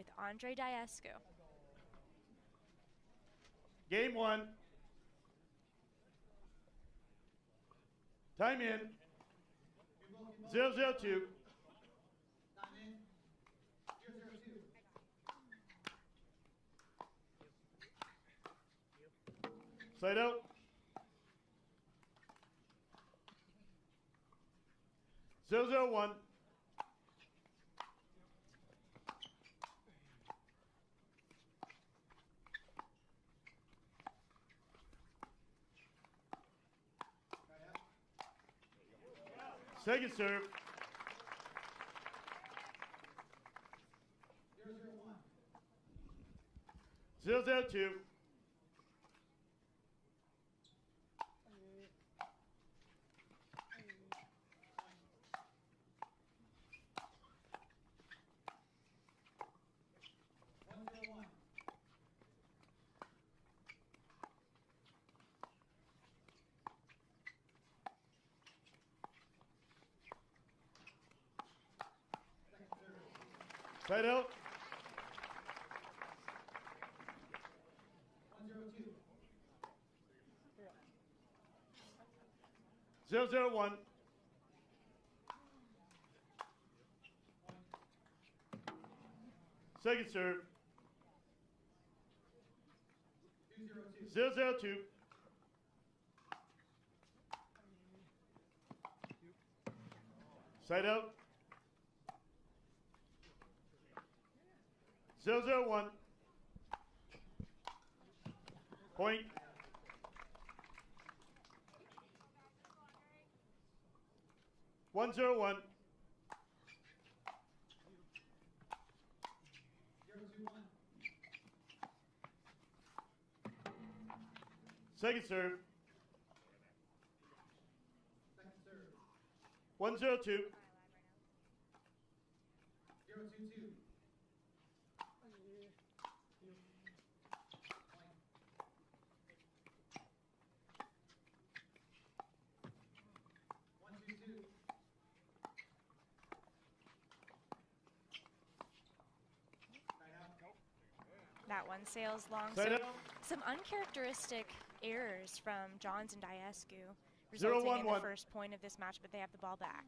with Andre Daescu. Game 1. Time in. 0-0-2. Side out. 0-0-1. Second serve. 0-0-2. Side out. 0-0-1. Second serve. 0-0-2. Side out. 0-0-1. Point. 1-0-1. Second serve. 1-0-2. 0-2-2. That one sails long. Side So out. some uncharacteristic errors from Johns and Daescu, resulting in the first point of this match, but they have the ball back.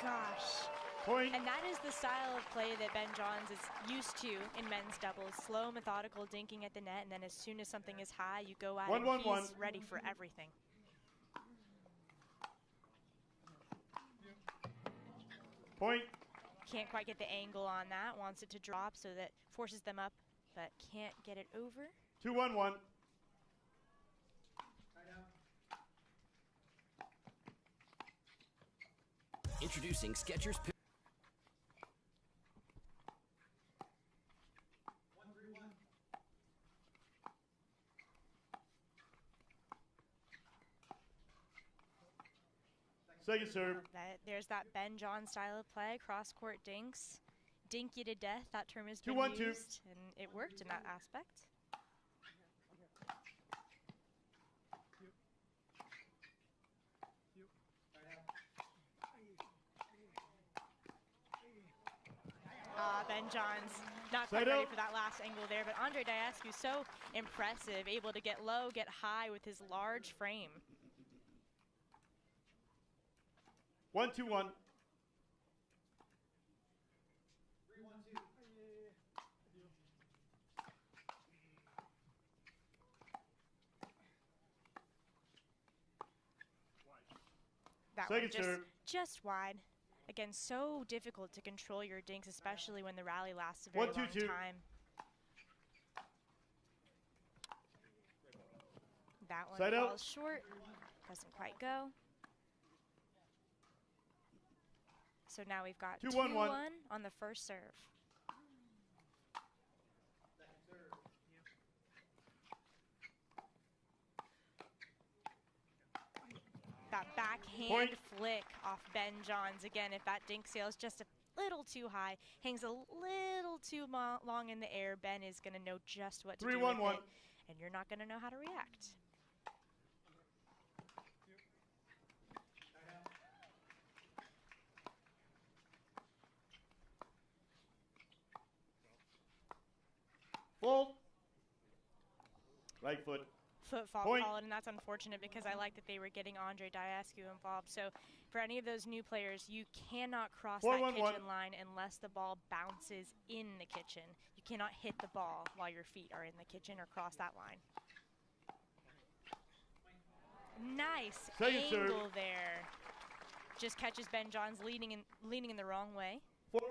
Gosh. Point. And that is the style of play that Ben Johns is used to in men's doubles. Slow, methodical, dinking at the net, and then as soon as something is high, you go at it. He's ready for everything. Point. Can't quite get the angle on that. Wants it to drop, so that forces them up, but can't get it over. 2-1-1. Introducing Skechers. Second serve. There's that Ben John style of play, cross-court dinks. Dink you to death, that term has been 2-1-2. used, and it worked in that aspect. Ben Johns not quite ready for that last angle there, but Andre Daescu so impressive, able to get low, get high with his large frame. 1-2-1. That one just wide. Again, so difficult to control your dinks, especially when the rally lasts a very long time. That one falls short, doesn't quite go. So now we've got 2-1 on the first serve. That backhand flick off Ben Johns. Again, if that dink sail is just a little too high, hangs a little too long in the air, Ben is going to know just what to do with it, and you're not going to know how to react. Full. Right foot. Foot fault called, and that's unfortunate because I like that they were getting Andre Daescu involved. So for any of those new players, you cannot cross that kitchen line unless the ball bounces in the kitchen. You cannot hit the ball while your feet are in the kitchen or cross that line. Nice angle there. Just catches Ben Johns leaning in the wrong way. 4-1-2.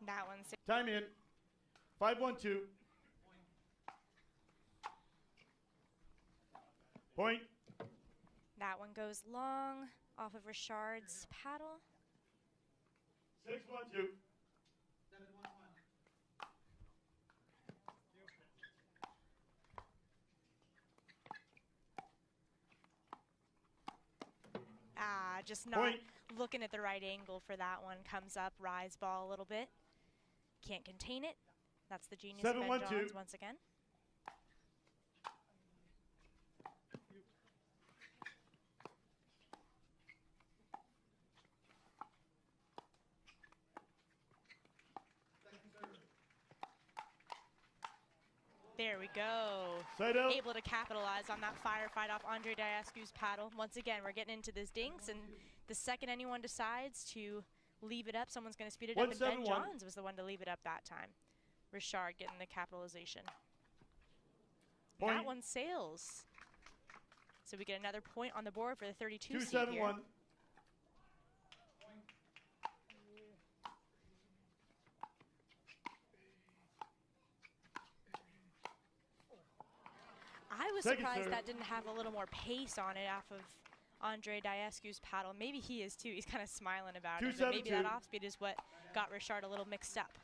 That one's time in. 5-1-2. Point. That one goes long off of Richard's paddle. 6-1-2. Just not looking at the right angle for that one. Comes up, rise ball a little bit. Can't contain it. That's the genius of Ben Johns once again. There we go. Able to capitalize on that firefight off Andre Daescu's paddle. Once again, we're getting into this dinks, and the second anyone decides to leave it up, someone's going to speed it up, and Ben Johns was the one to leave it up that time. Richard getting the capitalization. That one sails. So we get another point on the board for the 32 seed here. 2-7-1. I was surprised that didn't have a little more pace on it off of Andre Daescu's paddle. Maybe he is too. He's kind of smiling about it. But maybe that off speed is what got Richard a little mixed up.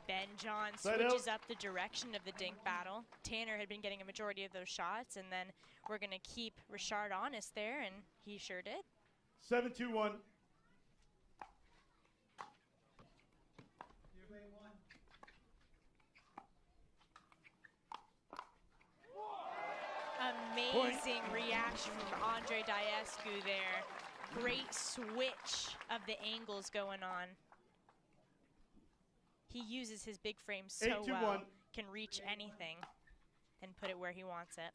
Ben Johns switches up the direction of the dink battle. Tanner had been getting a majority of those shots, and then we're going to keep Richard honest there, and he sure did. 7-2-1. Amazing reaction from Andre Daescu there. Great switch of the angles going on. He uses his big frame so well, can reach anything and put it where he wants it.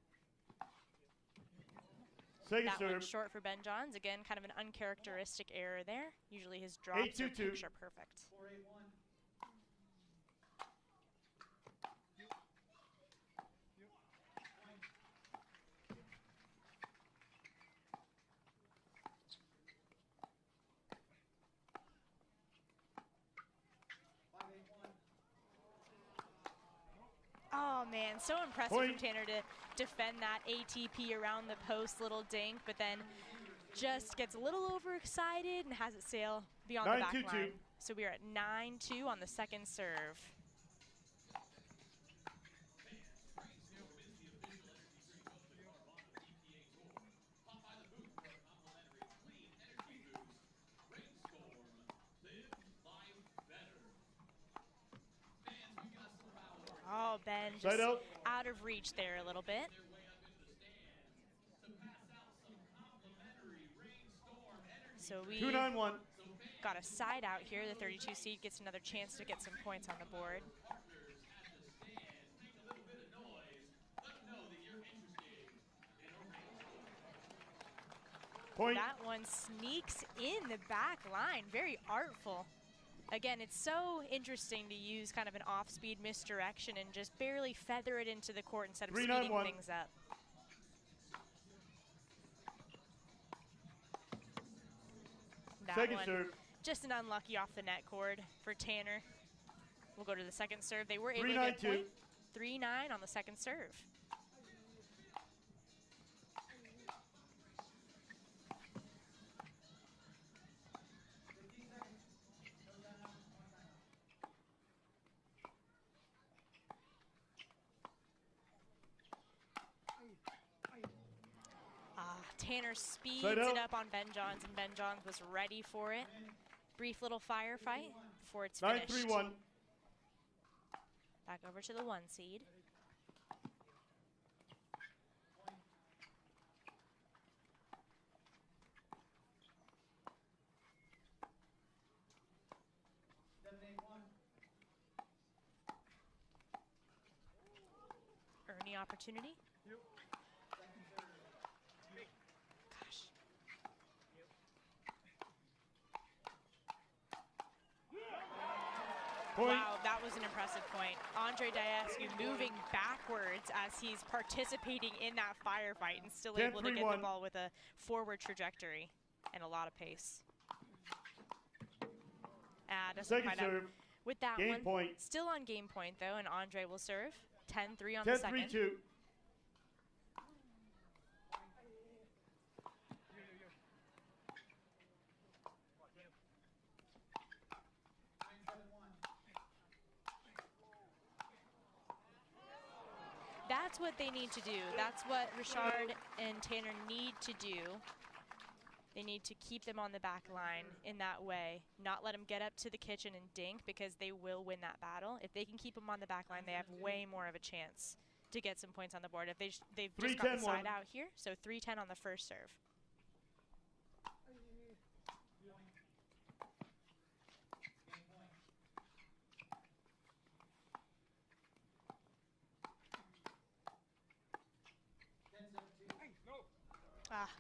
That one's short for Ben Johns. Again, kind of an uncharacteristic error there. Usually his drops are picture perfect. Oh man, so impressive from Tanner to defend that ATP around the post little dink, but then just gets a little overexcited and has it sail beyond the back line. So we are at 9-2 on the second serve. Oh, Ben just out of reach there a little bit. So we got a side out here. The 32 seed gets another chance to get some points on the board. That one sneaks in the back line. Very artful. Again, it's so interesting to use kind of an off-speed misdirection and just barely feather it into the court instead of speeding things up. That second one, serve. just an unlucky off the net cord for Tanner. We'll go to the second serve. They were able to get point. 3-9 on the second serve. Tanner speeds it up on Ben Johns, and Ben Johns was ready for it. Brief little firefight before it's finished. 9-3-1. Back over to the 1 seed. Ernie opportunity. Wow, that was an impressive point. Andre Daescu moving backwards as he's participating in that firefight and still able to get the ball with a forward trajectory and a lot of pace. Second serve. With that game one, point. Still on game point though, and Andre will serve. 10-3 on the second. 10-3-2. That's what they need to do. That's what Richard and Tanner need to do. They need to keep them on the back line in that way, not let them get up to the kitchen and dink, because they will win that battle. If they can keep them on the back line, they have way more of a chance to get some points on the board. If they've just got the side out here, so 3-10 on the first serve.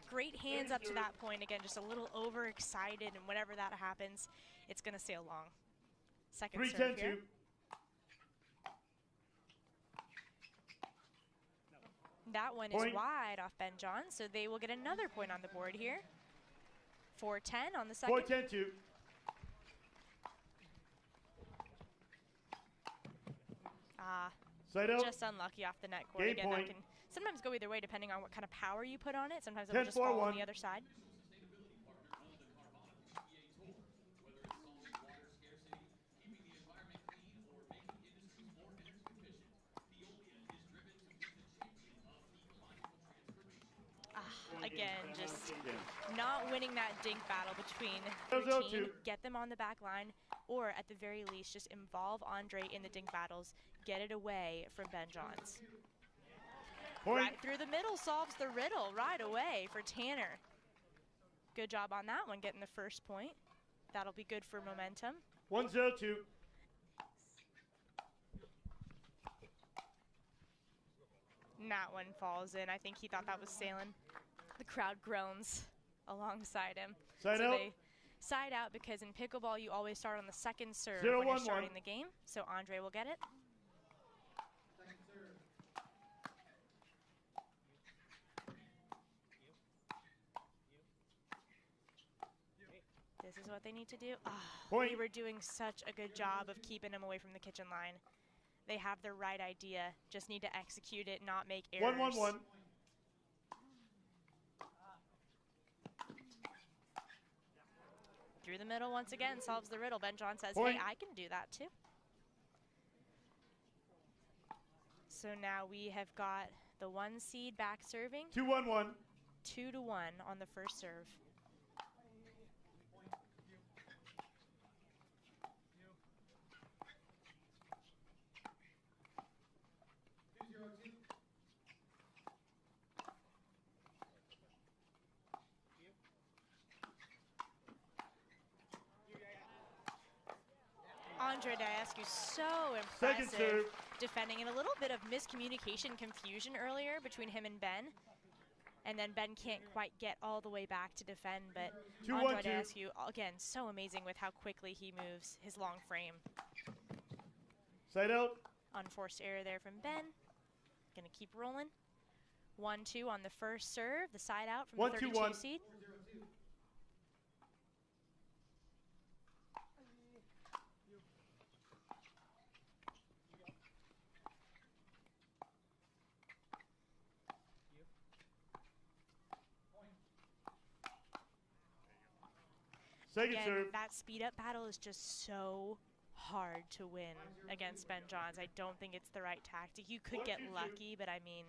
Great hands up to that point. Again, just a little overexcited, and whenever that happens, it's going to sail long. Second serve here. That one is wide off Ben John, so they will get another point on the board here. 4-10 on the second. 4-10-2. Just unlucky off the net cord. Again, that can sometimes go either way depending on what kind of power you put on it. Sometimes it'll just fall on the other side. Again, just not winning that dink battle between your team. Get them on the back line, or at the very least, just involve Andre in the dink battles. Get it away from Ben Johns. Right through the middle solves the riddle right away for Tanner. Good job on that one, getting the first point. That'll be good for momentum. 1-0-2. And that one falls in. I think he thought that was sailing. The crowd groans alongside him. Side out. They side out because in pickleball you always start on the second serve when you're starting the game. So Andre will get it. This is what they need to do. We were doing such a good job of keeping him away from the kitchen line. They have the right idea, just need to execute it, not make errors. 1-1-1. Through the middle once again, solves the riddle. Ben John says, hey, I can do that too. So now we have got the 1 seed back serving. 2-1-1. 2-1 on the first serve. Andre Daescu, so impressive defending, and a little bit of miscommunication, confusion earlier between him and Ben. And then Ben can't quite get all the way back to defend, but 2-1-2. Daescu, again, so amazing with how quickly he moves his long frame. Side out. Unforced error there from Ben. Gonna keep rolling. 1-2 on the first serve, the side out from the 32 seed. Second Again, serve. that speed up battle is just so hard to win against Ben Johns. I don't think it's the right tactic. You could get lucky, but I mean,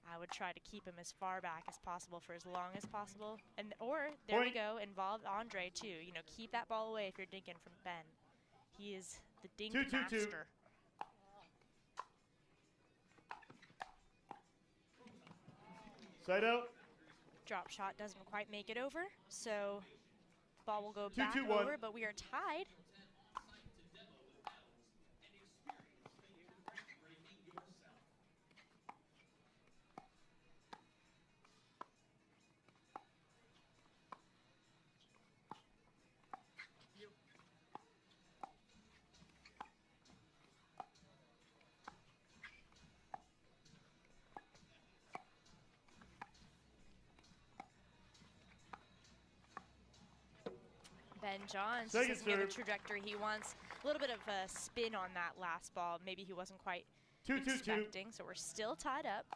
I would try to keep him as far back as possible for as long as possible. And or there we go, involve Andre too. You know, keep that ball away if you're dinking from Ben. He is the dink master. Side out. Drop shot doesn't quite make it over, so ball will go back 2-2-1. over, but we are tied. Ben Johns doesn't get the trajectory he wants. A little bit of a spin on that last ball. Maybe he wasn't quite expecting, so we're still tied up.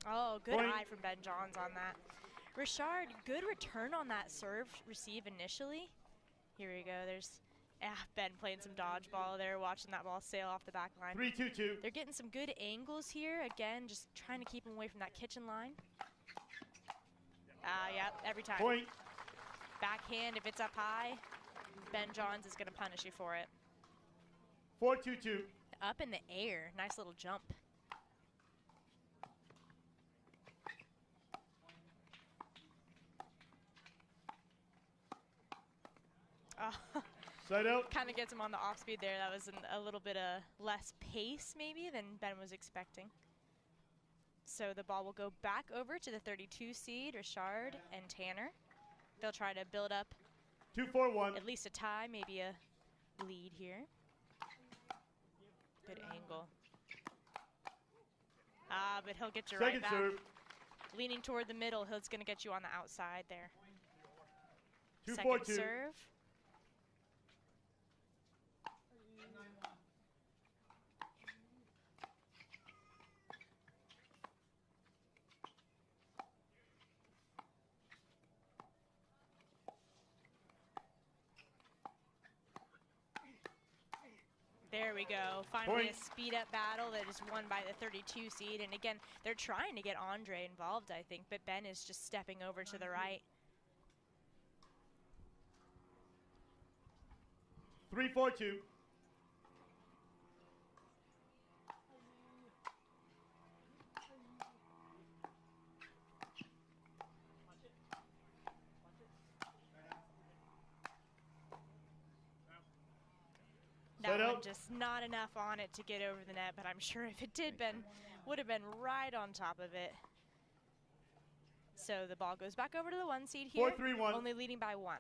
Oh, good eye from Ben Johns on that. Richard, good return on that serve receive initially. Here we go. There's Ben playing some dodgeball there, watching that ball sail off the back line. 3-2-2. They're getting some good angles here. Again, just trying to keep him away from that kitchen line. Yeah, every time. Point. Backhand, if it's up high, Ben Johns is going to punish you for it. 4-2-2. Up in the air. Nice little jump. Side out. Kind of gets him on the off speed there. That was a little bit less pace maybe than Ben was expecting. So the ball will go back over to the 32 seed, Richard and Tanner. They'll try to build up 2-4-1. at least a tie, maybe a lead here. Good angle. But he'll get you right back. Serve. Leaning toward the middle, he's going to get you on the outside there. 2-4-2. Second serve. There we go. Finally a speed-up battle that is won by the 32 seed. And again, they're trying to get Andre involved, I think, but Ben is just stepping over to the right. 3-4-2. That one just not enough on it to get over the net, but I'm sure if it did, Ben would have been right on top of it. So the ball goes back over to the 1 seed here, 4-3-1. only leading by 1.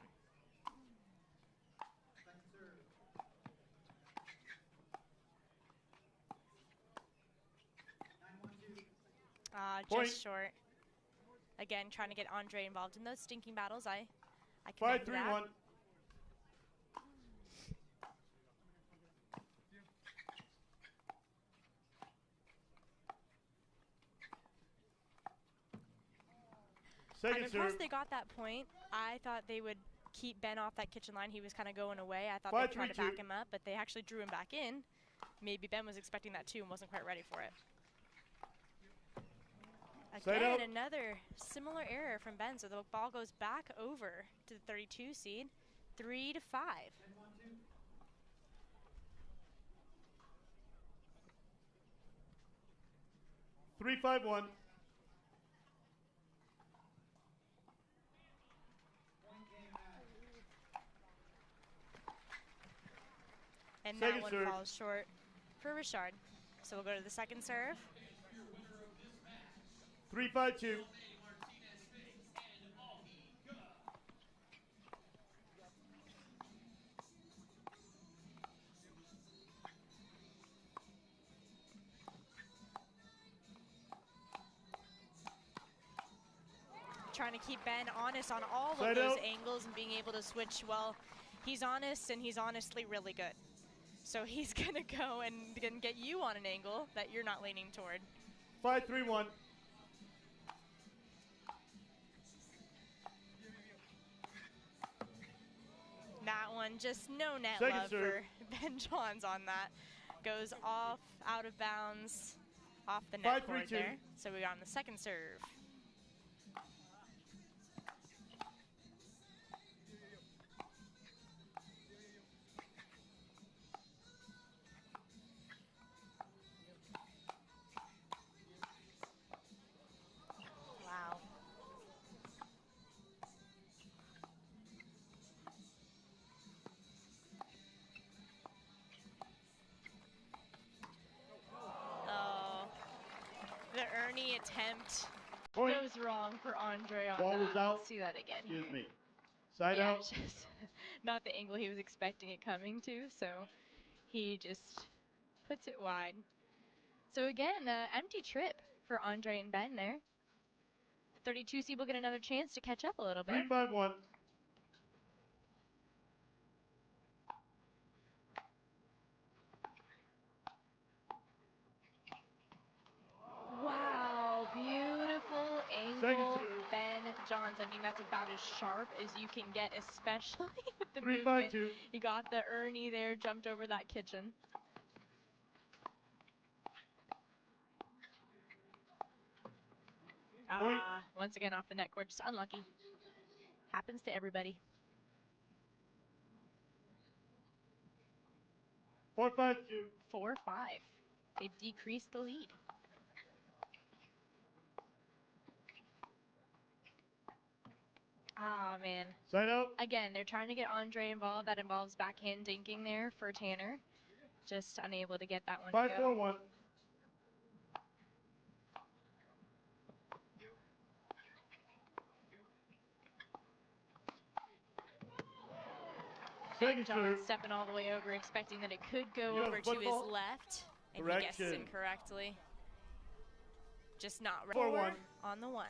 Just short. Again, trying to get Andre involved in those stinking battles. I commend that. 5-3-1. And because they got that point, I thought they would keep Ben off that kitchen line. He was kind of going away. I thought they'd try to back him up, but they actually drew him back in. Maybe Ben was expecting that too and wasn't quite ready for it. Again, another similar error from Ben, so the ball goes back over to the 32 seed, 3-5. 3-5-1. And Second that one serve. falls short for Richard. So we'll go to the second serve. 3-5-2. Trying to keep Ben honest on all of those angles and being able to switch. Well, he's honest, and he's honestly really good. So he's going to go and get you on an angle that you're not leaning toward. 5-3-1. That one, just no net Second love serve. for Ben Johns on that. Goes off, out of bounds, off the net board there. So we got on the second serve. Wow. Oh, the Ernie attempt goes wrong for Andre on Ball that. was out. Let's see that again. Excuse me. Side yeah, out. Just not the angle he was expecting it coming to, so he just puts it wide. So again, empty trip for Andre and Ben there. 32 seed will get another chance to catch up a little bit. 3-5-1. Wow, beautiful angle, Ben Johns. I mean, that's about as sharp as you can get, especially with the movement. 3-5-2. You got the Ernie there, jumped over that kitchen. Once again off the net cord, just unlucky. Happens to everybody. 4-5-2. 4-5. They've decreased the lead. Ah, man. Side out. Again, they're trying to get Andre involved. That involves backhand dinking there for Tanner. Just unable to get that one to go. 5-4-1. Ben John stepping all the way over, expecting that it could go over to his left. And he guessed incorrectly. Just not right 4-1 on the one.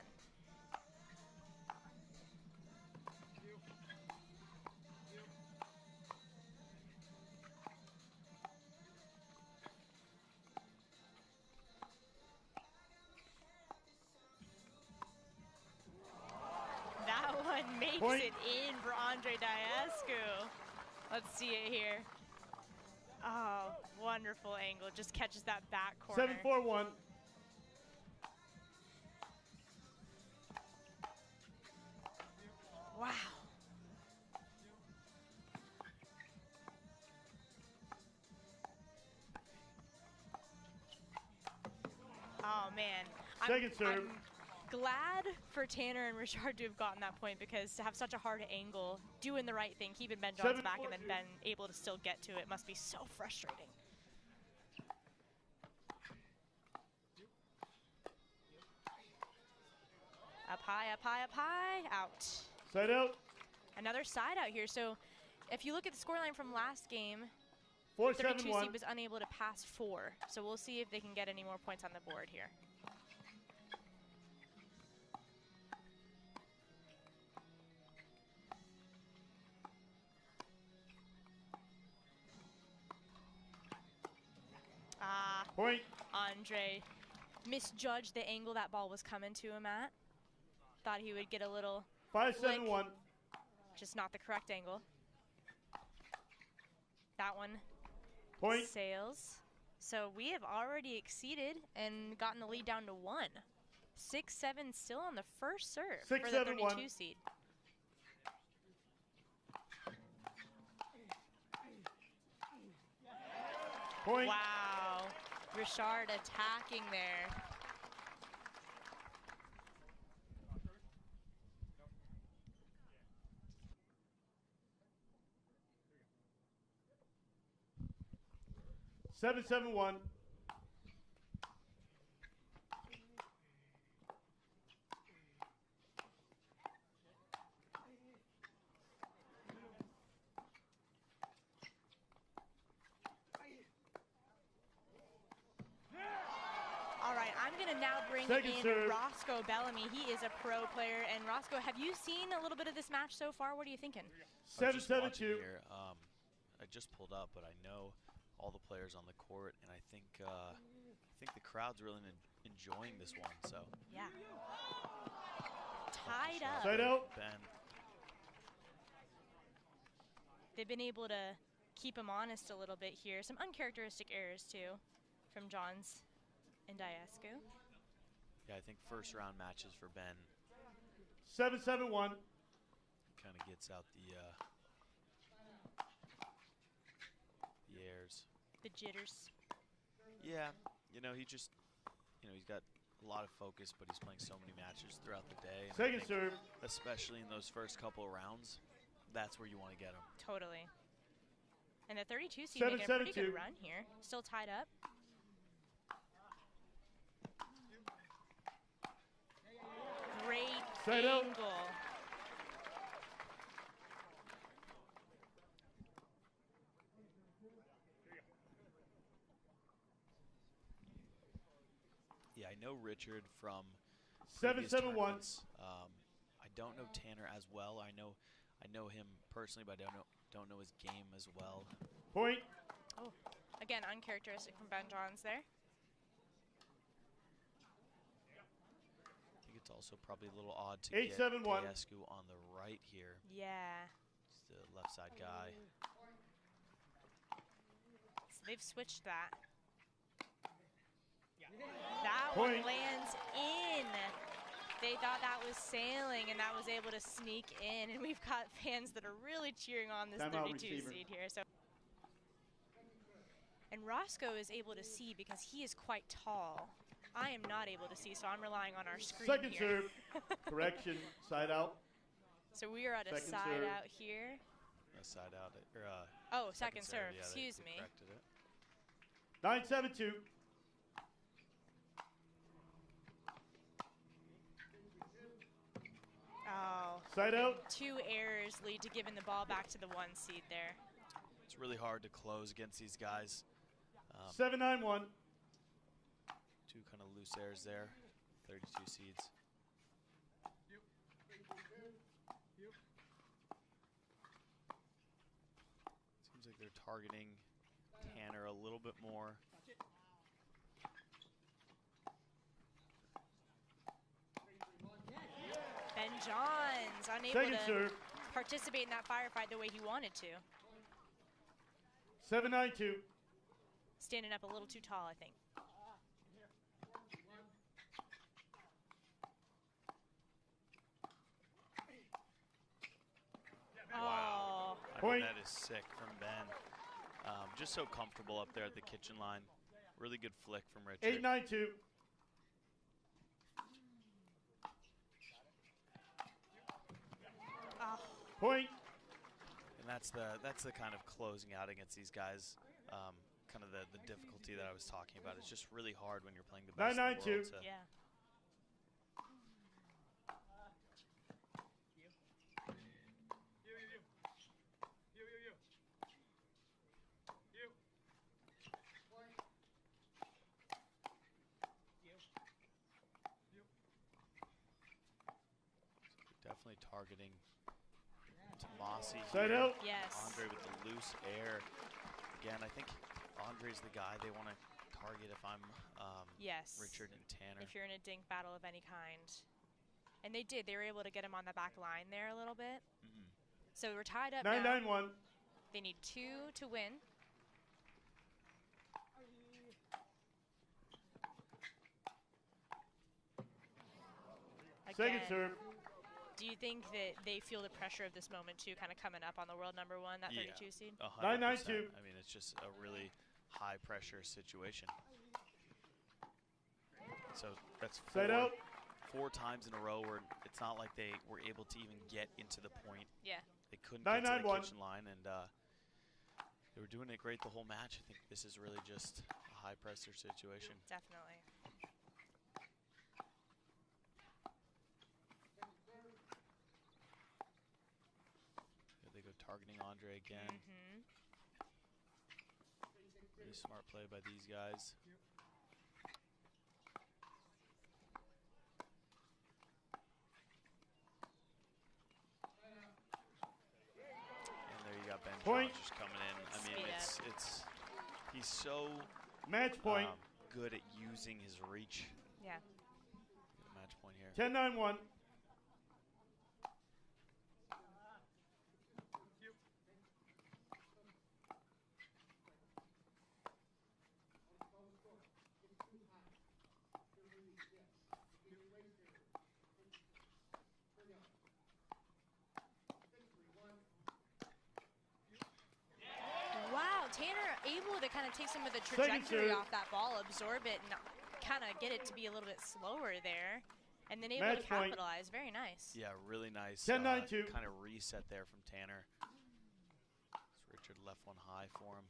That one makes it in for Andre Daescu. Let's see it here. Oh, wonderful angle. Just catches that back corner. 7-4-1. Wow. Oh, man. Second serve. I'm glad for Tanner and Richard to have gotten that point, because to have such a hard angle, doing the right thing, keeping Ben John's back, and then Ben able to still get to it must be so frustrating. Up high, up high, up high, out. Side out. Another side out here. So if you look at the scoreline from last game, 4-7-1. 32 seed was unable to pass 4. So we'll see if they can get any more points on the board here. Point. Andre misjudged the angle that ball was coming to him at. Thought he would get a little 5-7-1. Just not the correct angle. That one point sails. So we have already exceeded and gotten the lead down to 1. 6-7 still on the first serve for the 32 seed. Point. Wow. Richard attacking there. 7-7-1. All right, I'm going to now bring Second in serve. Roscoe Bellamy. He is a pro player. And Roscoe, have you seen a little bit of this match so far? What are you thinking? 7-7-2. I just pulled up, but I know all the players on the court, and I think the crowd's really enjoying this one. So yeah, tied up. Side out. Ben. They've been able to keep him honest a little bit here. Some uncharacteristic errors too, from Johns and Daescu. Yeah, I think first round matches for Ben 7-7-1. kind of gets out the airs. The jitters. Yeah, you know, he's got a lot of focus, but he's playing so many matches throughout the day. And Second serve. especially in those first couple of rounds, that's where you want to get him. Totally. And the 32 seed making a pretty good run here. Still tied up. Great Side out. angle. Yeah, I know Richard from 7-7-1. I don't know Tanner as well. I know him personally, but I don't know his game as well. Point. Oh, again, uncharacteristic from Ben Johns there. I think it's also probably a little odd to 8-7-1. get Daescu on the right here. Yeah. He's the left side guy. So they've switched that. That one lands in. They thought that was sailing, and that was able to sneak in. And we've got fans that are really cheering on this 32 seed here. So, and Roscoe is able to see because he is quite tall. I am not able to see, so I'm relying on our screen Second here. serve. Correction. Side out. So we are at a Second side serve. out here. A side out. Oh, second serve. Yeah, Excuse they me. corrected it. 9-7-2. Oh. Side out. 2 errors lead to giving the ball back to the 1 seed there. It's really hard to close against these guys. 7-9-1. 2 kind of loose errors there. 32 seeds. Seems like they're targeting Tanner a little bit more. Ben Johns unable Second to serve. participate in that firefight the way he wanted to. 7-9-2. Standing up a little too tall, I think. Wow. Oh. I mean, that is sick from Ben. Just so comfortable up there at the kitchen line. Really good flick from Richard. 8-9-2. Oh. Point. And that's the kind of closing out against these guys. Kind of the difficulty that I was talking about. It's just really hard when you're playing the best in the world. To Yeah. Definitely targeting Tomassi Side here. out. Yes. Andre with the loose air. Again, I think Andre's the guy they want to target if I'm Yes. Richard and Tanner. If you're in a dink battle of any kind. And they did. They were able to get him on the back line there a little bit. Mm-hmm. So we're tied up 9-9-1. now. They need 2 to win. Second Again, serve. do you think that they feel the pressure of this moment too, kind of coming up on the world number 1, that 32 seed? 100%. 9-9-2. I mean, it's just a really high pressure situation. So that's Side out. 4 times in a row where it's not like they were able to even get into the point. Yeah. They couldn't get to the 9-9-1. kitchen line, and They were doing it great the whole match. I think this is really just a high pressure situation. Definitely. Here they go targeting Andre again. Really smart play by these guys. And there you got Ben Point. just coming in. I mean, he's so Match point. Good at using his reach. Yeah. Match point here. 10-9-1. Wow, Tanner able to kind of take some of the trajectory off that ball, absorb it, and kind of get it to be a little bit slower there. And then able to capitalize. Very nice. Yeah, really nice. 10-9-2. Kind of reset there from Tanner. So Richard left one high for him.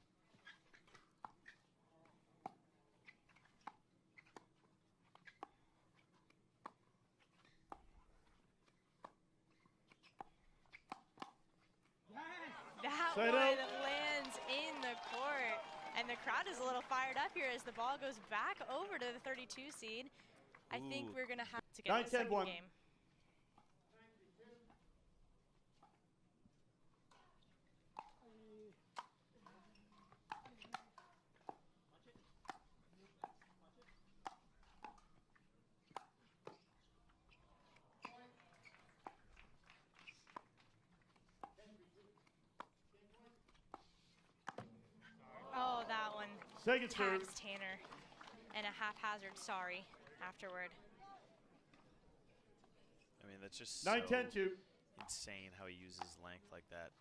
That one lands in the court. And the crowd is a little fired up here as the ball goes back over to the 32 seed. I think we're going to have to get the second game. Oh, that one tags Tanner. And a haphazard sorry afterward. I mean, that's just so insane how he uses length like that.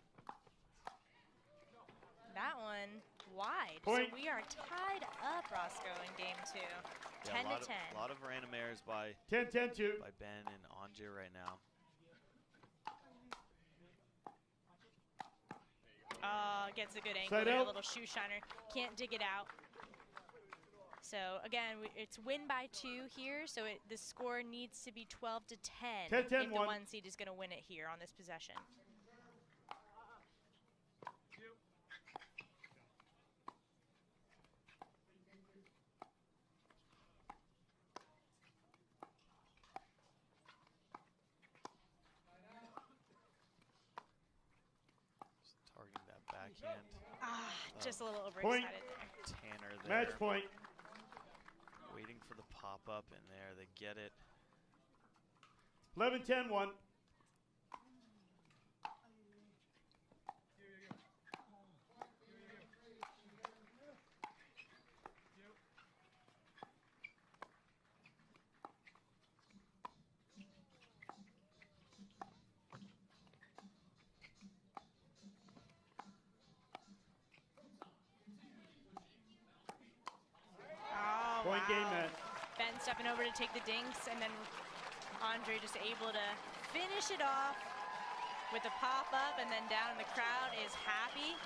That one wide. Point. So we are tied up, Roscoe, in game 2. Yeah, 10-10. A lot of random errors by 10-10-2 by Ben and Anje right now. Gets a good angle there, a little shoe shiner. Can't dig it out. So again, it's win by 2 here, so the score needs to be 12-10 if the 1 seed is going to win it here on this possession. Targeting that backhand. Just a little overexcited there. Tanner there. Match point. Waiting for the pop-up in there. They get it. 11-10-1. Point game match. Ben stepping over to take the dinks, and then Andre just able to finish it off with a pop-up, and then down in the crowd is happy.